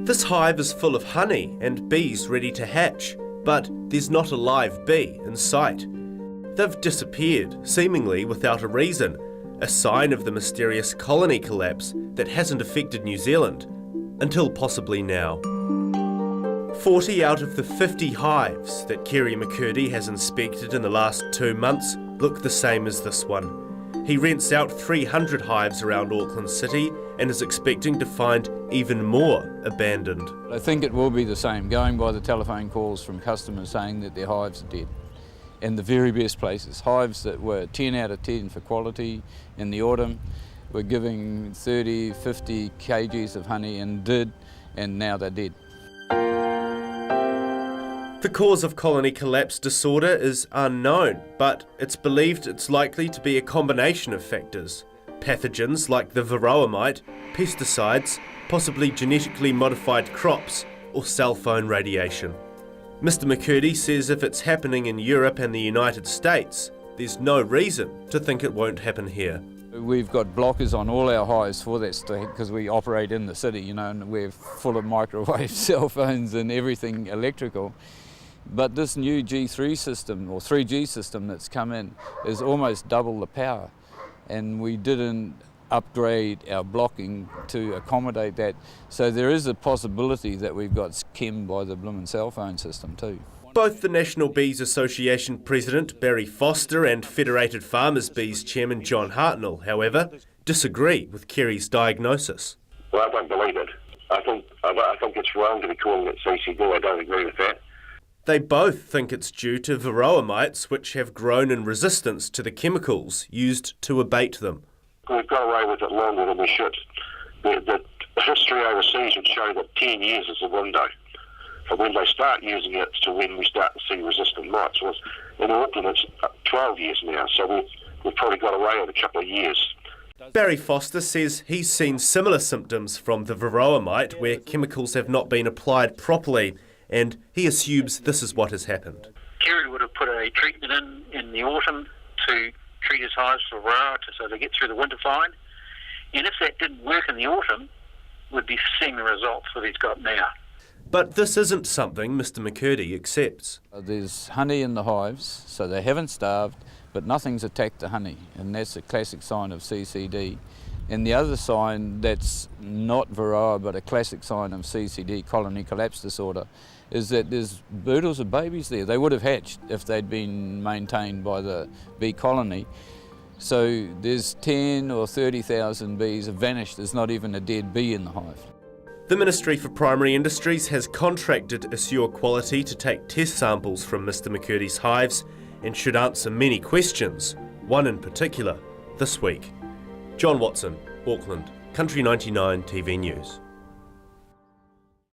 This hive is full of honey and bees ready to hatch, but there's not a live bee in sight. They've disappeared, seemingly without a reason, a sign of the mysterious colony collapse that hasn't affected New Zealand, until possibly now. 40 out of the 50 hives that Kerry McCurdy has inspected in the last 2 months look the same as this one. He rents out 300 hives around Auckland City and is expecting to find even more abandoned. I think it will be the same, going by the telephone calls from customers saying that their hives are dead. And the very best places, hives that were 10 out of 10 for quality in the autumn, were giving 30, 50 kgs of honey and now they're dead. The cause of colony collapse disorder is unknown, but it's believed it's likely to be a combination of factors. Pathogens like the varroa mite, pesticides, possibly genetically modified crops, or cell phone radiation. Mr. McCurdy says if it's happening in Europe and the United States, there's no reason to think it won't happen here. We've got blockers on all our hives for that because we operate in the city, and we're full of microwave cell phones and everything electrical. But this new G3 system, or 3G system that's come in, is almost double the power. And we didn't upgrade our blocking to accommodate that. So there is a possibility that we've got skimmed by the bloomin' cell phone system too. Both the National Bees Association President Barry Foster and Federated Farmers Bees Chairman John Hartnell, however, disagree with Kerry's diagnosis. Well, I don't believe it. I think it's wrong to be calling it CCD. I don't agree with that. They both think it's due to varroa mites, which have grown in resistance to the chemicals used to abate them. We've got away with it longer than we should. The history overseas would show that 10 years is the window from when they start using it to when we start to see resistant mites. Well, in Auckland it's 12 years now, so we've probably got away with a couple of years. Barry Foster says he's seen similar symptoms from the varroa mite where chemicals have not been applied properly, and he assumes this is what has happened. Kerry would have put a treatment in the autumn to treat his hives for varroa so they get through the winter fine. And if that didn't work in the autumn, we'd be seeing the results that he's got now. But this isn't something Mr. McCurdy accepts. There's honey in the hives, so they haven't starved, but nothing's attacked the honey, and that's a classic sign of CCD. And the other sign that's not varroa, but a classic sign of CCD, colony collapse disorder, is that there's boodles of babies there. They would have hatched if they'd been maintained by the bee colony. So there's 10 or 30,000 bees have vanished. There's not even a dead bee in the hive. The Ministry for Primary Industries has contracted Assure Quality to take test samples from Mr. McCurdy's hives and should answer many questions, one in particular, this week. John Watson, Auckland, Country 99 TV News.